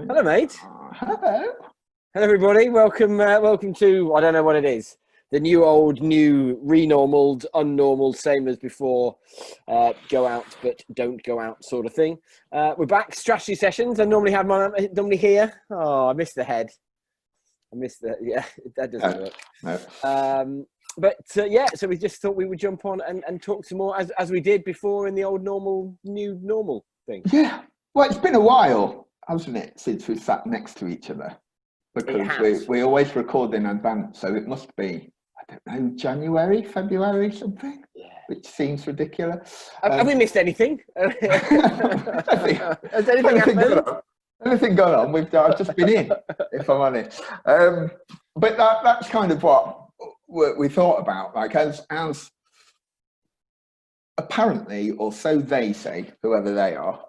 Hello, mate. Hello. Hello, everybody. Welcome. Welcome to, I don't know what it is. The new, old, new, renormaled, unnormal, same as before. Go out, but don't go out, sort of thing. We're back. Strategy sessions. I normally have normally here. Oh, I missed the head. Yeah, that doesn't work. No. Yeah, so we just thought we would jump on and talk some more as we did before in the old normal, new normal thing. Yeah. Well, it's been a while, hasn't it, since we've sat next to each other? Because we always record in advance, so it must be, I don't know, January, February, something. Yeah. Which seems ridiculous. Have we missed anything? Has anything happened? Anything going on? I've just been in, if I'm honest. But that's kind of what we thought about. Like as apparently, or so they say, whoever they are,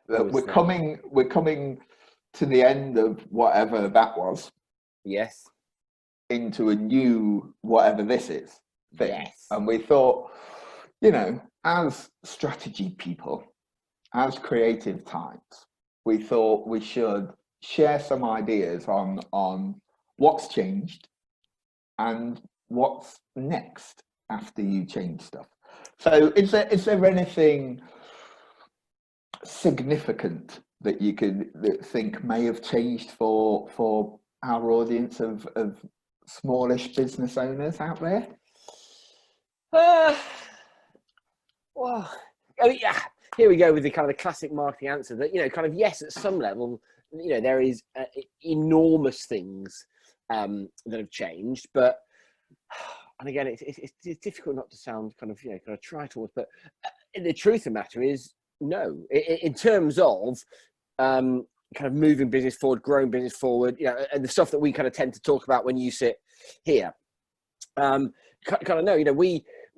that we're coming to the end of whatever that was. Yes. Into a new whatever this is thing. Yes. And we thought, you know, as strategy people, as creative types, we thought we should share some ideas on what's changed and what's next after you change stuff. So is there anything significant that you could think may have changed for our audience of smallish business owners out there? Well, I mean, yeah. Here we go with the kind of the classic marketing answer that, you know, kind of yes, at some level, you know, there is enormous things that have changed, but and again, it's difficult not to sound kind of, you know, kind of trite, but the truth of the matter is no. In terms of kind of moving business forward, growing business forward, you know, and the stuff that we kind of tend to talk about when you sit here. Kind of know, you know,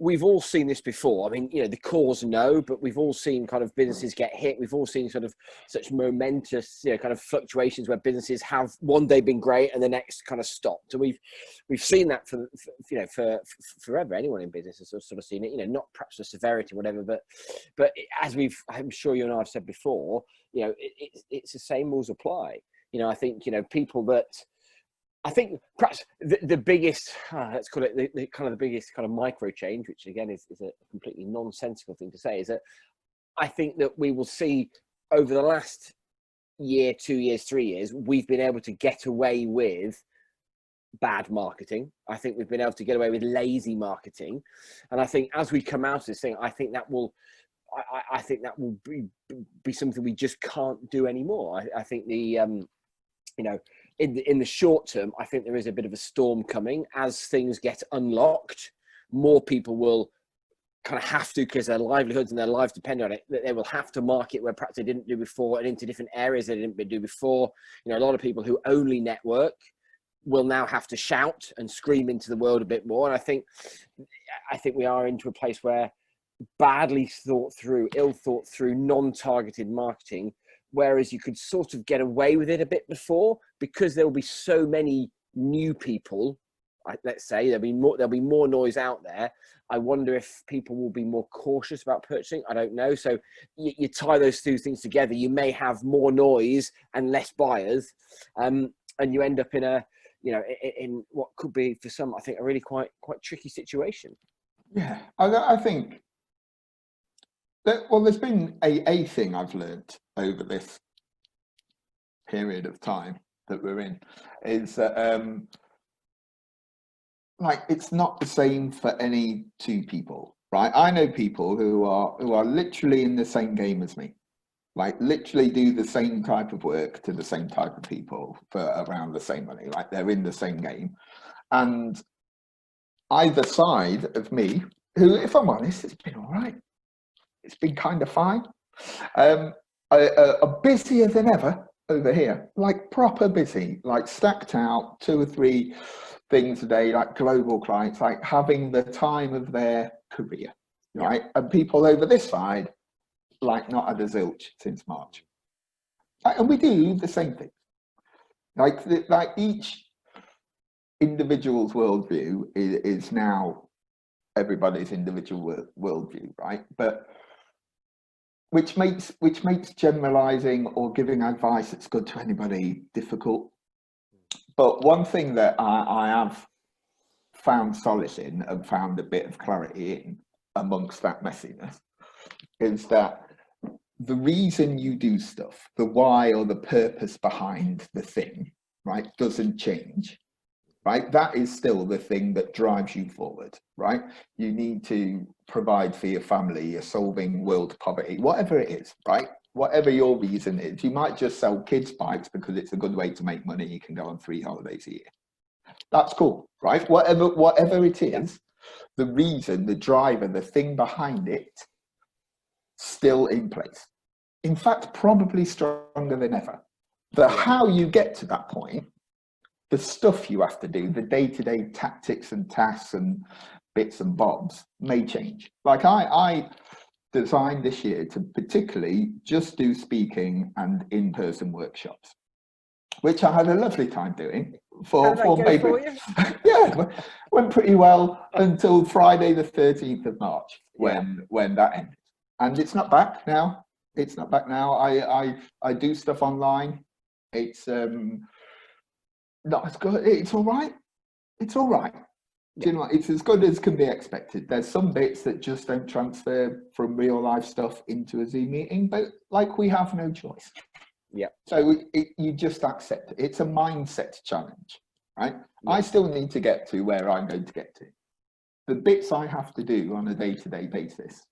we've all seen this before. I mean, you know, the cause no, but we've all seen kind of businesses get hit. We've all seen sort of such momentous, you know, kind of fluctuations where businesses have one day been great and the next kind of stopped. And we've seen that for you know, for forever. Anyone in business has sort of seen it, you know, not perhaps the severity, whatever, but as I'm sure you and I have said before, you know, it's the same rules apply. You know, I think, you know, people that, I think perhaps the biggest, let's call it the kind of the biggest kind of micro change, which again is a completely nonsensical thing to say, is that I think that we will see over the last year, 2 years, 3 years, we've been able to get away with bad marketing. I think we've been able to get away with lazy marketing. And I think as we come out of this thing, I think that will be something we just can't do anymore. I think the, you know, in the short term, I think there is a bit of a storm coming. As things get unlocked, more people will kind of have to, because their livelihoods and their lives depend on it, that they will have to market where perhaps they didn't do before and into different areas they didn't do before. You know, a lot of people who only network will now have to shout and scream into the world a bit more. And I think we are into a place where badly thought through, ill thought through, non-targeted marketing, whereas you could sort of get away with it a bit before, because there will be so many new people. Let's say there'll be more noise out there. I wonder if people will be more cautious about purchasing. I don't know. So you tie those two things together, you may have more noise and less buyers, and you end up in a, you know, in what could be for some, I think, a really quite tricky situation. Yeah, I think that, well, there's been a thing I've learned over this period of time that we're in, is that like it's not the same for any two people, right? I know people who are literally in the same game as me, like literally do the same type of work to the same type of people for around the same money, like they're in the same game. And either side of me, who, if I'm honest, it's been all right. It's been kind of fine. Are busier than ever over here, like proper busy, like stacked out 2 or 3 things a day, like global clients, like having the time of their career, right? Yeah. And people over this side, like not had a zilch since March. And we do the same thing. Like each individual's worldview is now everybody's individual worldview, right? But which makes generalizing or giving advice that's good to anybody difficult. But one thing that I have found solace in and found a bit of clarity in amongst that messiness is that the reason you do stuff, the why or the purpose behind the thing, right, doesn't change, right? That is still the thing that drives you forward, right? You need to provide for your family, you're solving world poverty, whatever it is, right? Whatever your reason is, you might just sell kids' bikes because it's a good way to make money. You can go on 3 holidays a year. That's cool, right? Whatever it is, the reason, the driver, the thing behind it, still in place. In fact, probably stronger than ever. The how you get to that point, the stuff you have to do, the day-to-day tactics and tasks and bits and bobs may change. Like I designed this year to particularly just do speaking and in-person workshops, which I had a lovely time doing for maybe for you? yeah, went pretty well until Friday the 13th of March when that ended. And it's not back now. It's not back now. I do stuff online. It's not as good. It's all right. It's all right. You know, it's as good as can be expected. There's some bits that just don't transfer from real life stuff into a Zoom meeting, but like we have no choice. Yeah. So you just accept it. It's a mindset challenge, right? Yeah. I still need to get to where I'm going to get to. The bits I have to do on a day-to-day basis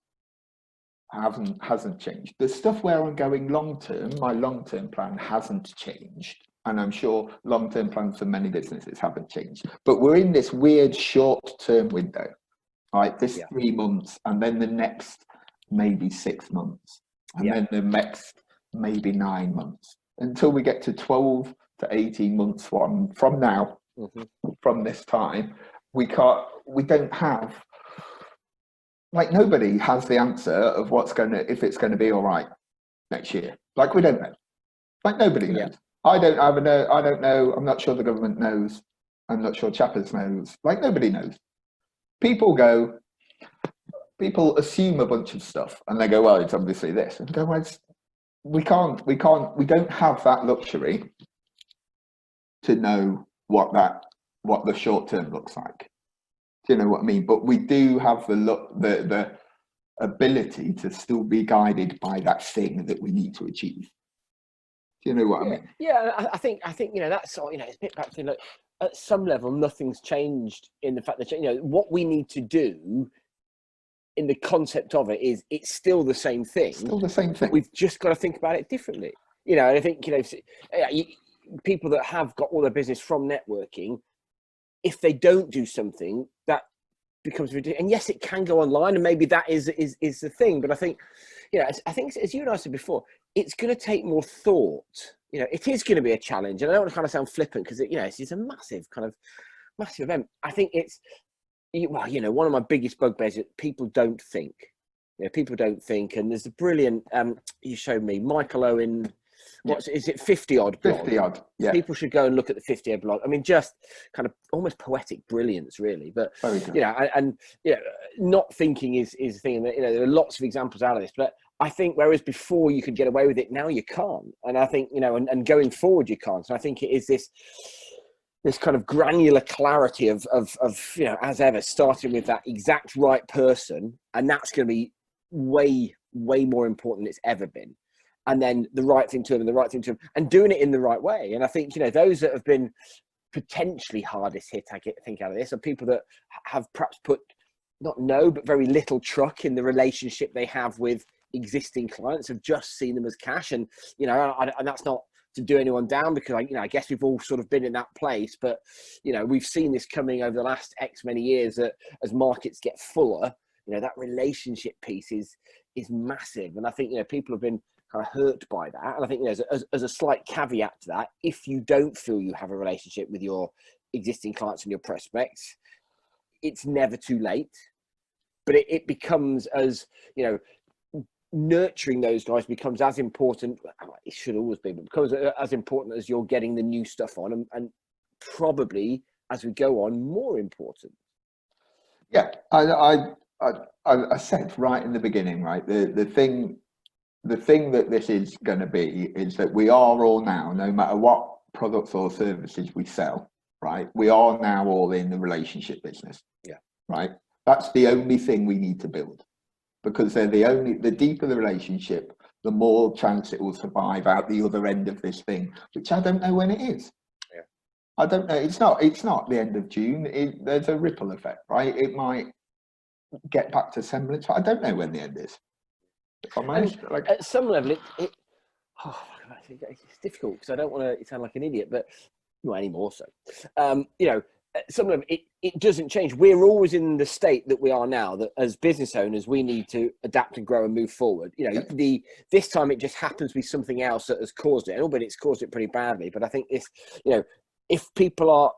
hasn't changed. The stuff where I'm going long-term, my long-term plan hasn't changed. And I'm sure long-term plans for many businesses haven't changed. But we're in this weird short-term window, right? This 3 months, and then the next maybe 6 months, and then the next maybe 9 months, until we get to 12 to 18 months from now, from this time. We don't have, like, nobody has the answer of if it's going to be all right next year. Like, we don't know. Like, nobody knows. I don't know. I'm not sure the government knows. I'm not sure Chappers knows. Like, nobody knows. People assume a bunch of stuff and they go, well, it's obviously this. And go, well, we don't have that luxury to know what the short term looks like. Do you know what I mean? But we do have the ability to still be guided by that thing that we need to achieve. Do you know what I mean? Yeah, I think that's sort of, it's a bit back to, like, at some level nothing's changed in the fact that what we need to do in the concept of it is it's still the same thing. Still the same thing. We've just got to think about it differently. And I think people that have got all their business from networking, if they don't do something, that becomes ridiculous. And yes, it can go online, and maybe that is the thing. But I think, I think as you and I said before, it's going to take more thought. It is going to be a challenge, and I don't want to kind of sound flippant because it's a massive event. I think it's, one of my biggest bugbears is people don't think. People don't think, and there's a brilliant you showed me, Michael Owen. Is it 50 odd? 50 odd. Yeah. People should go and look at the 50 odd blog. I mean, just kind of almost poetic brilliance, really. But not thinking is the thing. That there are lots of examples out of this. But I think whereas before you could get away with it, now you can't. And I think and going forward you can't. So I think it is this kind of granular clarity of as ever, starting with that exact right person, and that's going to be way more important than it's ever been. And then the right thing to them, and doing it in the right way. And I think, those that have been potentially hardest hit, I think, out of this are people that have perhaps put but very little truck in the relationship they have with existing clients, have just seen them as cash. And, and that's not to do anyone down, because I guess we've all sort of been in that place, but, we've seen this coming over the last X many years, that as markets get fuller, that relationship piece is massive. And I think, people have been kind of hurt by that. And I think as a slight caveat to that, if you don't feel you have a relationship with your existing clients and your prospects, it's never too late. But it becomes as, nurturing those guys becomes as important. It should always be, but becomes as important as you're getting the new stuff on, and probably as we go on, more important. Yeah, I said right in the beginning, right, the thing the thing that this is going to be is that we are all now, no matter what products or services we sell, right? We are now all in the relationship business. Yeah. Right. That's the only thing we need to build, because they're the deeper the relationship, the more chance it will survive out the other end of this thing, which I don't know when it is. Yeah. I don't know. It's not the end of June. There's a ripple effect, right? It might get back to semblance. I don't know when the end is. If I'm honest, like, at some level, it's difficult because I don't want to sound like an idiot, but not anymore. So, at some level, it doesn't change. We're always in the state that we are now, that as business owners, we need to adapt and grow and move forward. This time it just happens to be something else that has caused it, but it's caused it pretty badly. But I think this, if people are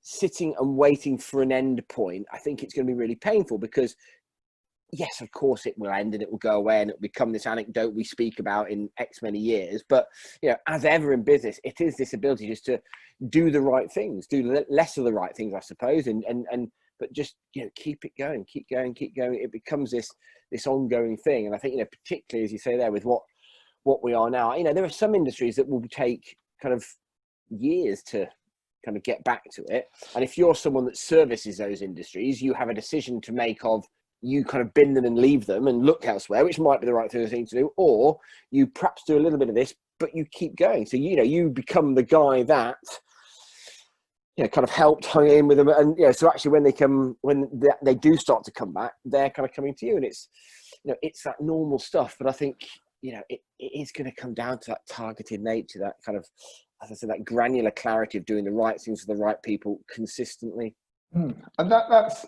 sitting and waiting for an end point, I think it's going to be really painful, because yes, of course it will end and it will go away and it will become this anecdote we speak about in X many years. But, as ever in business, it is this ability just to do the right things, do less of the right things, I suppose. But just, keep it going, keep going. It becomes this ongoing thing. And I think, particularly as you say there with what we are now, there are some industries that will take kind of years to kind of get back to it. And if you're someone that services those industries, you have a decision to make of, you kind of bin them and leave them and look elsewhere, which might be the right thing to do, or you perhaps do a little bit of this, but you keep going. So, you become the guy that, kind of helped hung in with them. And, so actually when they do start to come back, they're kind of coming to you, and it's, it's that normal stuff. But I think, it is going to come down to that targeted nature, that kind of, as I said, that granular clarity of doing the right things for the right people consistently. And that's,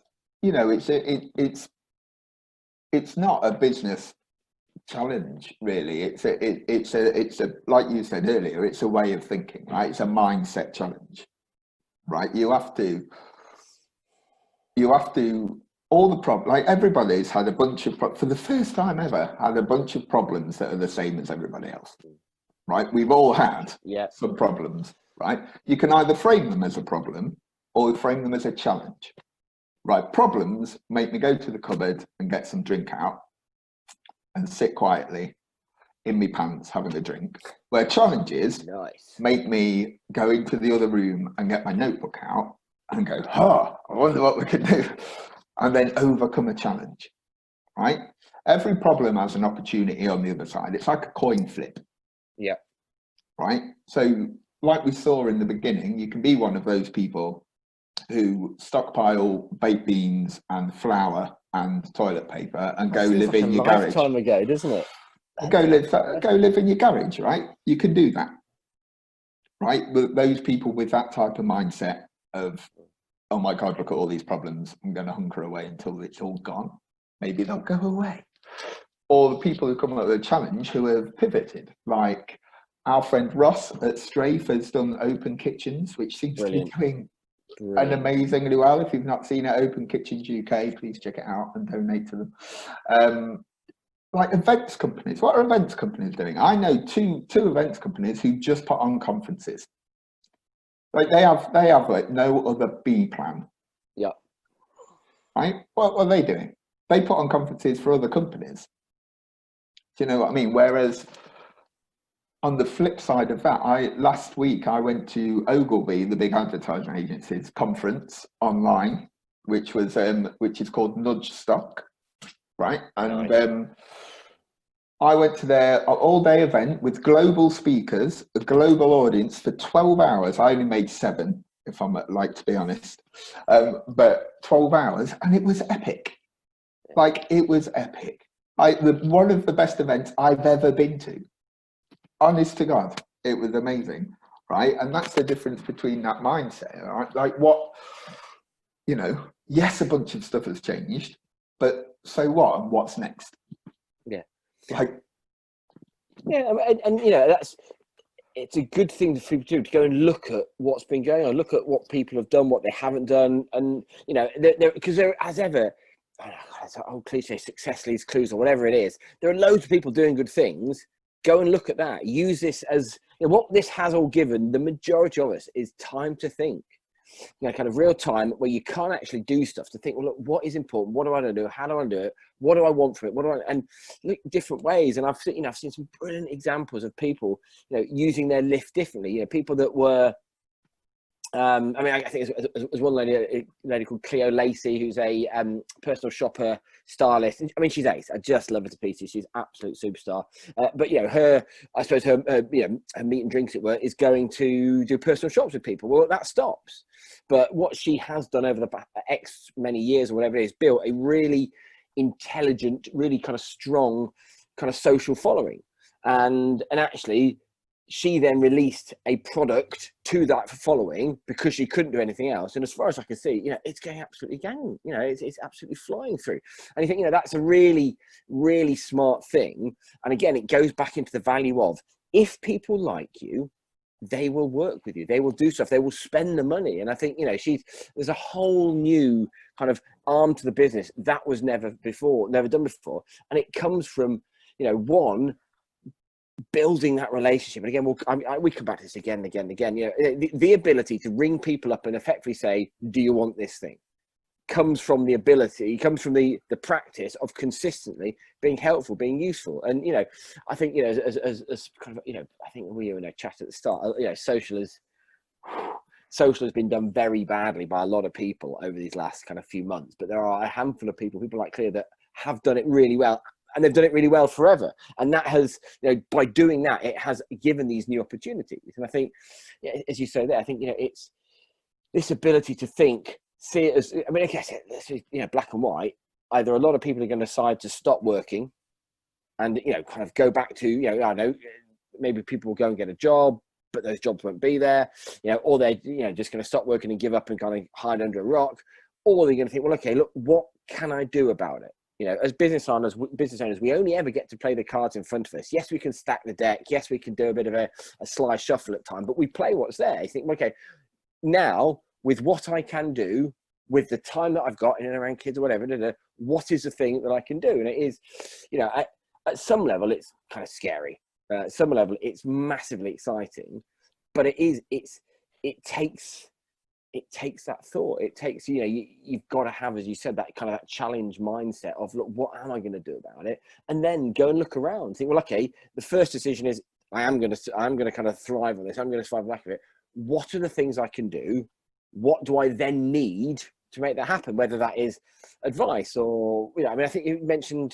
it's not a business challenge, really. It's a like you said earlier, it's a way of thinking, right? It's a mindset challenge, right? You have to all the problems, like everybody's had a bunch of for the first time ever, had a bunch of problems that are the same as everybody else, right? We've all had some problems, right? You can either frame them as a problem or frame them as a challenge. Right, problems make me go to the cupboard and get some drink out and sit quietly in my pants having a drink. Where challenges make me go into the other room and get my notebook out and go, I wonder what we can do, and then overcome a challenge, right? Every problem has an opportunity on the other side. It's like a coin flip. Yeah. Right? So like we saw in the beginning, you can be one of those people who stockpile baked beans and flour and toilet paper and go live in your garage. Lifetime ago, doesn't it? Go live in your garage, right? You can do that, right? But those people with that type of mindset of, oh my God, look at all these problems, I'm going to hunker away until it's all gone. Maybe they'll go away. Or the people who come up with a challenge who have pivoted, like our friend Ross at Strafe has done open kitchens, which seems to be doing and amazingly well. If you've not seen it, Open Kitchens UK, please check it out and donate to them. Like events companies, what are events companies doing? I know two events companies who just put on conferences. Like they have like no other B plan. Yeah. Right? What are they doing? They put on conferences for other companies. Do you know what I mean? Whereas on the flip side of that, last week I went to Ogilvy, the big advertising agency's conference online, which is called Nudge Stock, right? And I went to their all-day event with global speakers, a global audience for 12 hours. I only made 7, if I'm like to be honest, but 12 hours, and it was epic. Like it was epic. One of the best events I've ever been to. Honest to God, it was amazing, right? And that's the difference between that mindset, right? Like yes, a bunch of stuff has changed, but so what? And what's next? Yeah. And it's a good thing for people to do, to go and look at what's been going on, look at what people have done, what they haven't done, and because there, as ever, it's an old cliche, success leaves clues or whatever it is. There are loads of people doing good things. Go and look at that. Use this as what this has all given the majority of us is time to think. kind of real time where you can't actually do stuff, to think, well, look, what is important? What do I do? How do I do it? What do I want from it? And look, different ways. And I've seen some brilliant examples of people, using their lift differently. People that were, I mean, I think there's one lady called Cleo Lacey, who's a personal shopper, stylist. I mean, she's ace. I just love her to pieces. She's an absolute superstar. But her meat and drinks, it were, is going to do personal shops with people. Well, that stops. But what she has done over the X many years or whatever it is, built a really intelligent, really kind of strong kind of social following. And actually, she then released a product to that following because she couldn't do anything else. And as far as I can see, it's going absolutely gang. It's absolutely flying through. And you think, that's a really, really smart thing. And again, it goes back into the value of, if people like you, they will work with you. They will do stuff. They will spend the money. And I think, there's a whole new kind of arm to the business that was never done before. And it comes from, one, building that relationship. And again, we come back to this again and again and again. The ability to ring people up and effectively say, do you want this thing? Comes from the practice of consistently being helpful, being useful. And I think as kind of I think we were in a chat at the start, social has been done very badly by a lot of people over these last kind of few months, but there are a handful of people like Cleo, that have done it really well, and they've done it really well forever. And that has, by doing that, it has given these new opportunities. And I think, as you say there, I think, it's this ability to think, see it as, I mean, I guess this is, black and white. Either a lot of people are going to decide to stop working and, kind of go back to, I know, maybe people will go and get a job, but those jobs won't be there, or they're, just going to stop working and give up and kind of hide under a rock. Or they're going to think, well, okay, look, what can I do about it? As business owners, we only ever get to play the cards in front of us. Yes, we can stack the deck. Yes, we can do a bit of a sly shuffle at time, but we play what's there. You think, okay, now with what I can do, with the time that I've got in and around kids or whatever, what is the thing that I can do? And it is, at some level, it's kind of scary. At some level, it's massively exciting, but it takes that thought. It takes, you've got to have, as you said, that kind of that challenge mindset of, look, what am I going to do about it? And then go and look around. Think, well, okay, the first decision is I'm going to kind of thrive on this. I'm going to thrive on the back of it. What are the things I can do? What do I then need to make that happen? Whether that is advice or, I mean, I think you mentioned,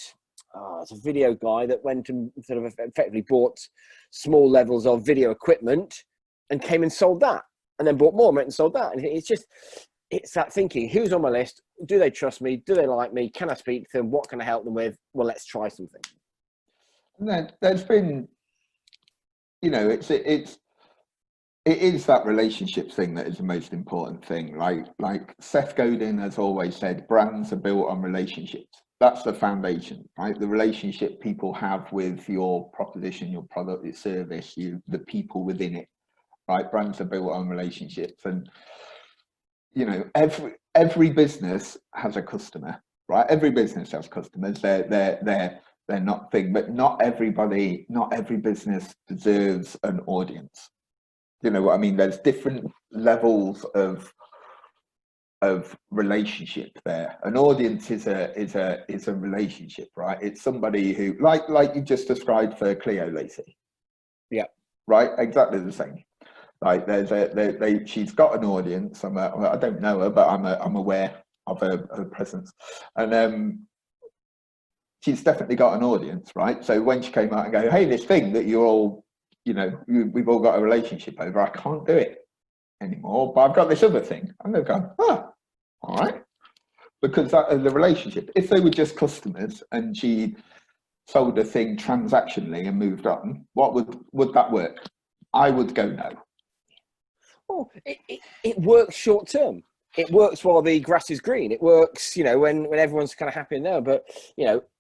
it's a video guy that went and sort of effectively bought small levels of video equipment and came and sold that. And then bought more, went and sold that. And it's that thinking, who's on my list? Do they trust me? Do they like me? Can I speak to them? What can I help them with? Well, let's try something. And then there's been, it is that relationship thing that is the most important thing. Like Seth Godin has always said, brands are built on relationships. That's the foundation, right? The relationship people have with your proposition, your product, your service, the people within it. Right, brands are built on relationships, and every business has a customer. Right, every business has customers. They're not thing, but not every business deserves an audience. You know what I mean? There's different levels of relationship there. An audience is a relationship, right? It's somebody who, like you just described for Cleo Lacey. Yeah. Right, exactly the same. Like she's got an audience. I don't know her, but I'm aware of her presence, and she's definitely got an audience, right? So when she came out and go, hey, this thing that you're all, we've all got a relationship over, I can't do it anymore, but I've got this other thing. And they're going, all right, because that is the relationship. If they were just customers and she sold a thing transactionally and moved on, what would that work? I would go no. Oh, it works short term. It works while the grass is green. It works, when everyone's kind of happy and there. But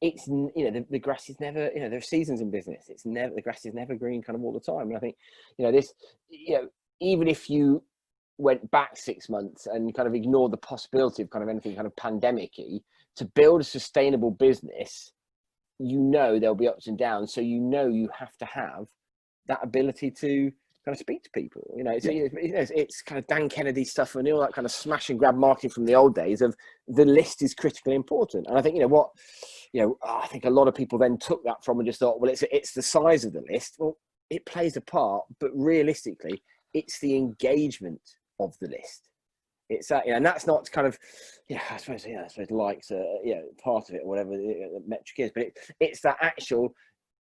it's the grass is never. There are seasons in business. The grass is never green, kind of all the time. And I think even if you went back 6 months and kind of ignored the possibility of kind of anything kind of pandemic-y, to build a sustainable business, there'll be ups and downs. So you have to have that ability to kind of speak to people. You know, it's, Yeah. it's kind of Dan Kennedy stuff and all that kind of smash and grab marketing from the old days of the list is critically important. And I think, I think a lot of people then took that from and just thought, well, it's the size of the list. Well, it plays a part, but realistically, it's the engagement of the list. It's that, and that's not kind of, I suppose likes, part of it or whatever the metric is, but it's that actual,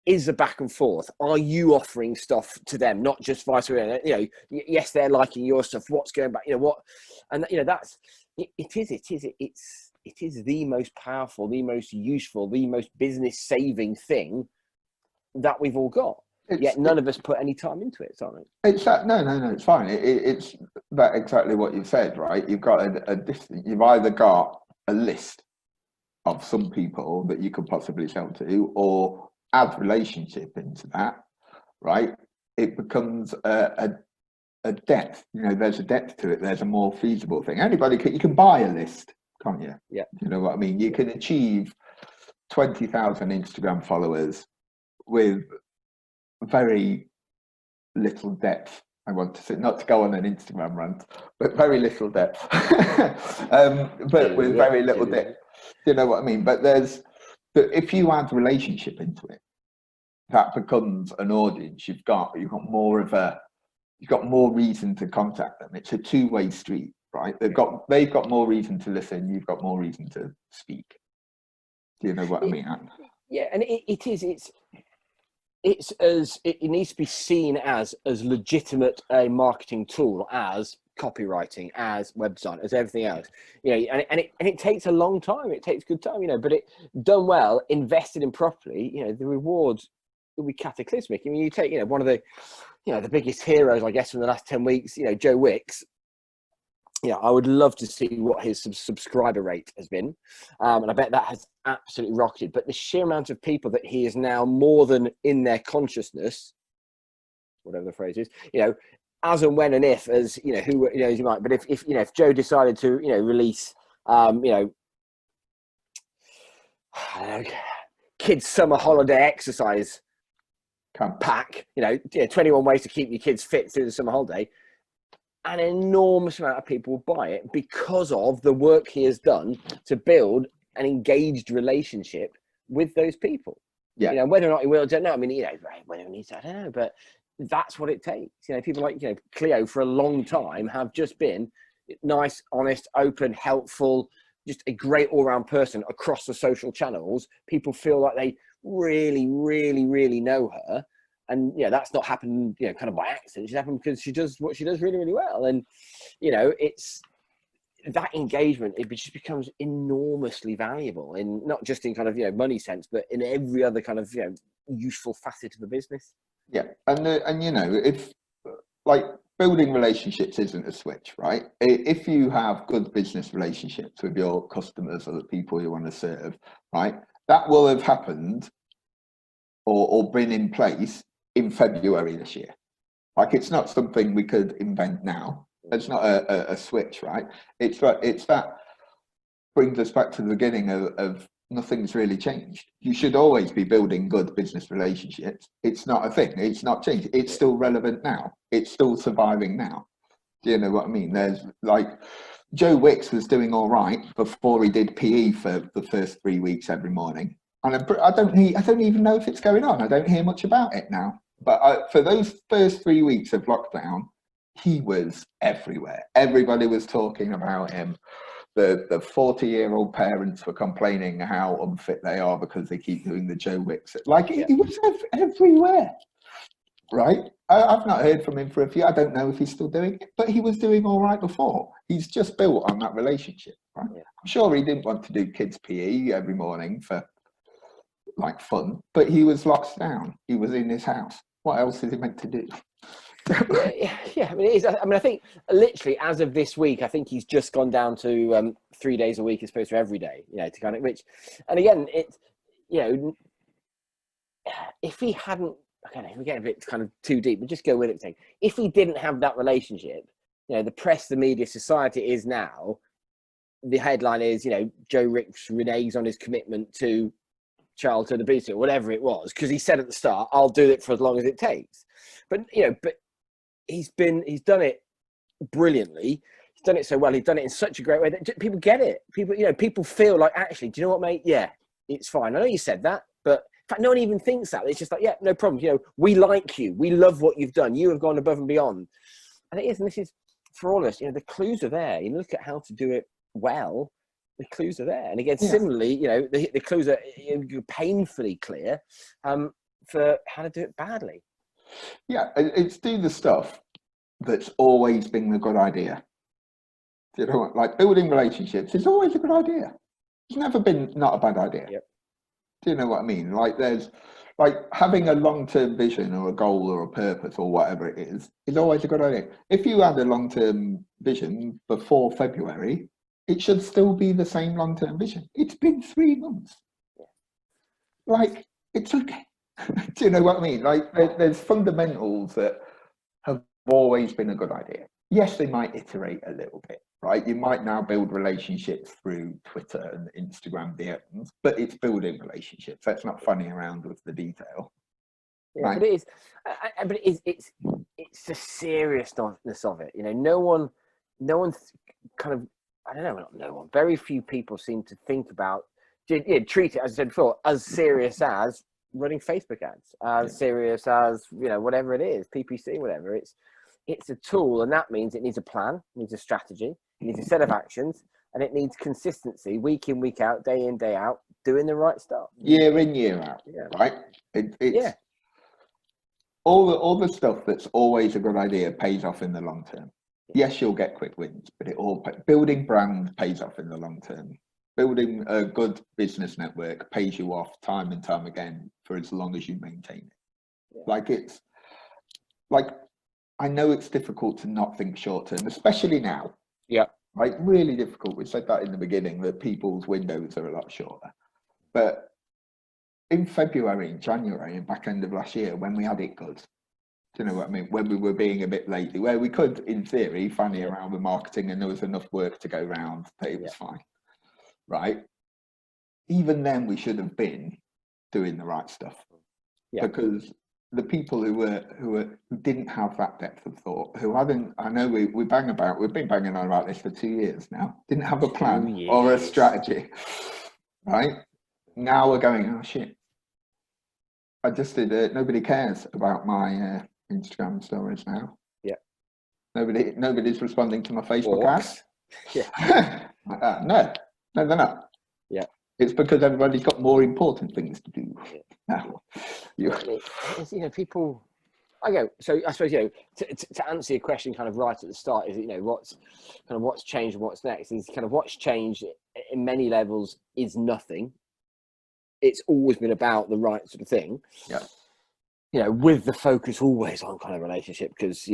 is the back and forth. Are you offering stuff to them, not just vice versa? Yes, they're liking your stuff. What's going back? That's it is the most powerful, the most useful, the most business saving thing that we've all got. Yet none of us put any time into it, sorry. It's that no, it's fine. It's that exactly what you've said, right? You've got you've either got a list of some people that you could possibly sell to, or add relationship into that, right? It becomes a depth. There's a depth to it. There's a more feasible thing. You can buy a list, can't you? Yeah. You know what I mean? You can achieve 20,000 Instagram followers with very little depth. I want to say, not to go on an Instagram rant, but very little depth. But with very little depth. You know what I mean? But if you add relationship into it, that becomes an audience. You've got more reason to contact them. It's a two-way street, right? They've got more reason to listen. You've got more reason to speak. Do you know what I mean? Yeah, and it needs to be seen as legitimate a marketing tool as copywriting, as website, as everything else. And it takes a long time. It takes good time, but it done well, invested in properly, the rewards will be cataclysmic. I mean, you take, one of the, the biggest heroes, I guess, from the last 10 weeks, Joe Wicks. I would love to see what his subscriber rate has been. And I bet that has absolutely rocketed. But the sheer amount of people that he is now more than in their consciousness, whatever the phrase is, as and when and if, as, who, as you might. But if Joe decided to, release, kids' summer holiday exercise pack, 21 ways to keep your kids fit through the summer holiday, an enormous amount of people will buy it because of the work he has done to build an engaged relationship with those people. Yeah. Whether or not he will, I don't know. I mean, whether he needs to, I don't know, but that's what it takes. People like, Cleo for a long time have just been nice, honest, open, helpful, just a great all-round person across the social channels. People feel like they really, really, really know her. And that's not happened, kind of by accident. It's happened because she does what she does really, really well. And it's that engagement. It just becomes enormously valuable in not just in kind of money sense, but in every other kind of useful facet of the business. Yeah, and if like building relationships isn't a switch, right? If you have good business relationships with your customers or the people you want to serve, right, that will have happened or been in place in February this year. Like, it's not something we could invent now. It's not a switch, right? It's that brings us back to the beginning of nothing's really changed. You should always be building good business relationships. It's not a thing. It's not changed. It's still relevant now. It's still surviving now. Do you know what I mean? There's like Joe Wicks was doing all right before he did PE for the first 3 weeks every morning. And I don't even know if it's going on. I don't hear much about it now. But for those first 3 weeks of lockdown, he was everywhere. Everybody was talking about him. The 40-year-old parents were complaining how unfit they are because they keep doing the Joe Wicks. Like, he was everywhere, right? I've not heard from him for a few. I don't know if he's still doing it, but he was doing all right before. He's just built on that relationship, right? Yeah. I'm sure he didn't want to do kids' PE every morning for like fun, but he was locked down. He was in his house. What else is he meant to do? Yeah. I mean, I think literally as of this week, I think he's just gone down to 3 days a week as opposed to every day. To kind of and again, it's if he hadn't, okay, if we get a bit kind of too deep, but just go with it. If he didn't have that relationship, the press, the media, society is now. The headline is, Joe Wicks reneges on his commitment to childhood obesity or whatever it was, because he said at the start, I'll do it for as long as it takes. But he's done it brilliantly. He's done it so well. He's done it in such a great way that people get it. People feel like, actually, do you know what, mate? Yeah, it's fine. I know you said that, but in fact, no one even thinks that. It's just like, yeah, no problem. We like you. We love what you've done. You have gone above and beyond. And it is, and this is for all of us. The clues are there. You look at how to do it well. The clues are there. And again, similarly, the clues are painfully clear for how to do it badly. Yeah, it's do the stuff that's always been a good idea. You know, like building relationships is always a good idea. It's never been not a bad idea. Yep. Do you know what I mean? Like there's like having a long-term vision or a goal or a purpose or whatever it is always a good idea. If you had a long-term vision before February, it should still be the same long-term vision. It's been 3 months. Like, it's okay. Do you know what I mean? Like there's fundamentals that have always been a good idea. Yes, they might iterate a little bit, right? You might now build relationships through Twitter and Instagram DMs, but it's building relationships. That's not funny around with the detail. Yeah, right? But it is. But it's the seriousness of it. No one's kind of, I don't know, not no one. Very few people seem to think about, treat it, as I said before, as serious as running Facebook ads, as serious as whatever it is, PPC, whatever. It's a tool, and that means it needs a plan, it needs a strategy, it needs a set of actions, and it needs consistency, week in, week out, day in, day out, doing the right stuff. Year in, year out, right? It's all the stuff that's always a good idea pays off in the long term. Yes, you'll get quick wins, but building brand pays off in the long term. Building a good business network pays you off time and time again for as long as you maintain it. I know it's difficult to not think short term, especially now. Yeah. Right? Really difficult. We said that in the beginning, that people's windows are a lot shorter. But in February, January, and back end of last year, when we had it good, do you know what I mean? When we were being a bit lazy, where we could, in theory, fanny around with marketing and there was enough work to go round that it was fine. Right? Even then, we should have been doing the right stuff. Yeah. Because the people who didn't have that depth of thought, who hadn't, I know we've been banging on about this for 2 years now, didn't have a plan or a strategy, right? Now we're going, oh shit, I just did it. Nobody cares about my Instagram stories now. Yeah. Nobody's responding to my Facebook ads. Yeah. No, they're not. Yeah. It's because everybody's got more important things to do now. People. So I suppose to answer your question, kind of right at the start, is what's changed and what's next. Is kind of what's changed in many levels is nothing. It's always been about the right sort of thing. Yeah. With the focus always on kind of relationship, because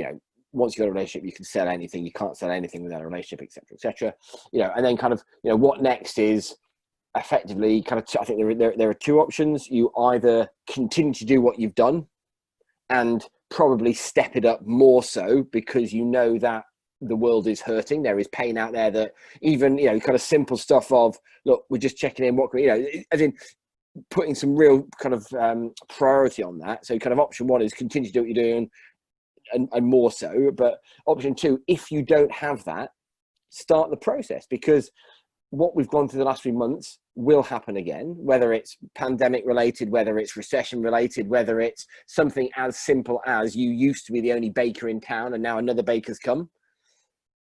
once you've got a relationship, you can sell anything. You can't sell anything without a relationship, etc., etc. And then kind of what next is effectively kind of. I think there are two options. You either continue to do what you've done, and probably step it up more so because that the world is hurting. There is pain out there that even kind of simple stuff of, look, we're just checking in. What as in putting some real kind of priority on that. So kind of option one is continue to do what you're doing. And more so, but option two, if you don't have that, start the process, because what we've gone through the last 3 months will happen again, whether it's pandemic related, whether it's recession related, whether it's something as simple as you used to be the only baker in town and now another baker's come,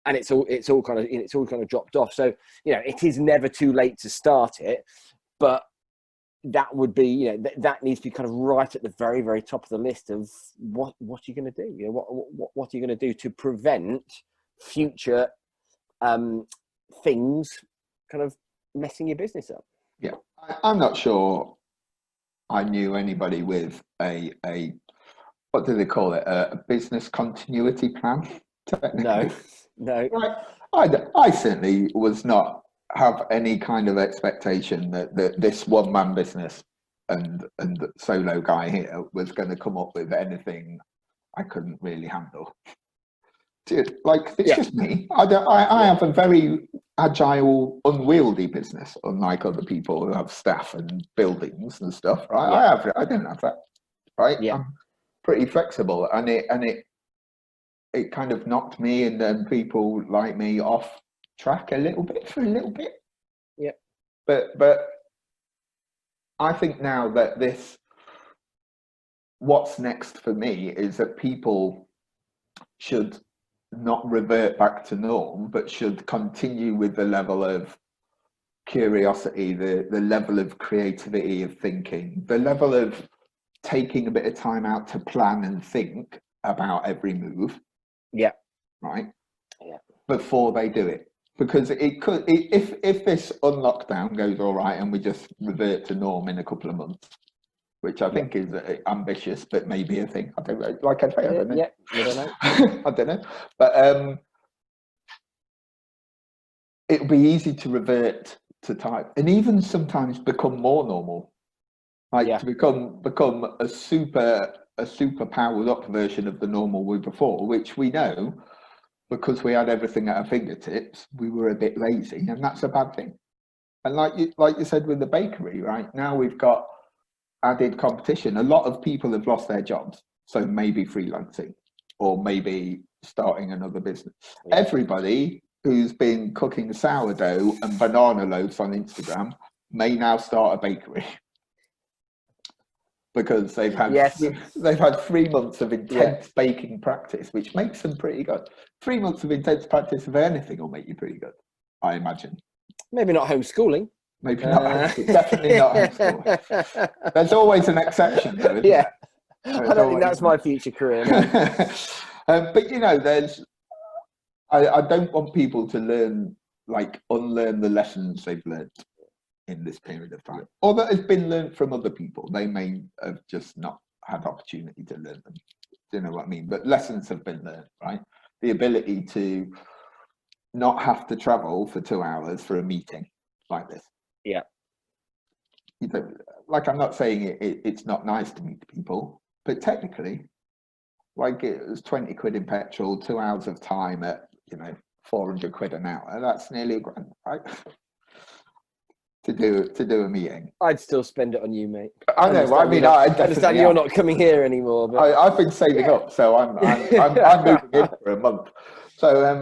and it's all kind of dropped off. So it is never too late to start it, but that would be, that needs to be kind of right at the very, very top of the list of what you're going to do. What are you going to do to prevent future things kind of messing your business up? Yeah, I'm not sure I knew anybody with a what do they call it? A business continuity plan. No. Right. I certainly was not have any kind of expectation that this one-man business and solo guy here was going to come up with anything I couldn't really handle. Dude, it's just me. I have a very agile, unwieldy business, unlike other people who have staff and buildings and stuff, right? I don't have that, right? Yeah. I'm pretty flexible, and it it kind of knocked me and people like me off track a little bit for a little bit. Yeah. But I think now that what's next for me is that people should not revert back to norm, but should continue with the level of curiosity, the level of creativity of thinking, the level of taking a bit of time out to plan and think about every move. Yeah. Right. Yeah. Before they do it. Because it could, if this unlockdown goes all right and we just revert to norm in a couple of months, which I think is ambitious, but maybe a thing. I don't know. Like I say, I don't know. Yeah, we don't know. I don't know. But it'll be easy to revert to type, and even sometimes become more normal. Like to become a super powered up version of the normal we before, which we know, because we had everything at our fingertips, we were a bit lazy, and that's a bad thing. And like you said with the bakery, right now we've got added competition. A lot of people have lost their jobs, so maybe freelancing or maybe starting another business. Yeah. Everybody who's been cooking sourdough and banana loaves on Instagram may now start a bakery. Because they've had 3 months of intense baking practice, which makes them pretty good. 3 months of intense practice of anything will make you pretty good, I imagine. Maybe not homeschooling. Maybe not homeschooling. Definitely not homeschooling. There's always an exception, though, isn't there? I don't think that's my future career. No. But you know, I don't want people to unlearn the lessons they've learned in this period of time, or that has been learned from other people. They may have just not had opportunity to learn them. Do you know what I mean? But lessons have been learned, right? The ability to not have to travel for 2 hours for a meeting like this. Yeah. You don't, like, I'm not saying it's not nice to meet people, but technically, like, it was 20 quid in petrol, 2 hours of time at, 400 quid an hour. That's nearly $1,000, right? to do a meeting. I'd still spend it on you, mate. I know. I mean, I understand you're not coming here anymore. But I've been saving up, so I'm moving in for a month. So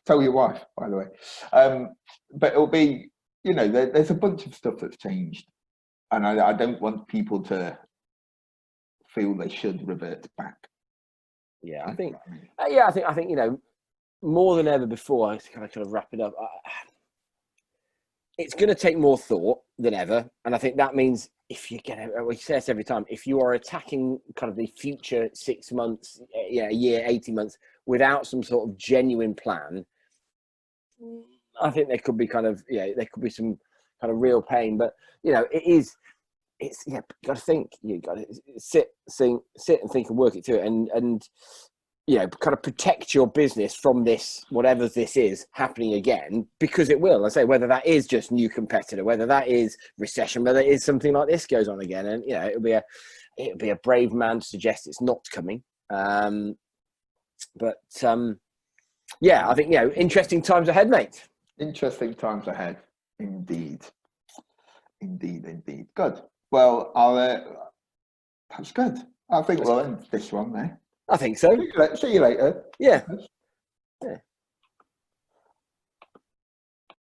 tell your wife, by the way. But it'll be, there's a bunch of stuff that's changed, and I don't want people to feel they should revert back. Yeah, I think. I think more than ever before. To kind of wrap it up. It's going to take more thought than ever, and I think that means if you we say this every time, if you are attacking kind of the future 6 months, a year, 18 months without some sort of genuine plan, I think there could be there could be some kind of real pain. But it's you got to think, you got to sit and think and work it through, and kind of protect your business from this, whatever this is, happening again, because it will. I say, whether that is just new competitor, whether that is recession, whether it is something like this goes on again, and it'll be a brave man to suggest it's not coming. I think interesting times ahead, mate. Interesting times ahead, indeed. Good. Well, that's good. I think we'll end this one there. I think so. See you later. Yeah.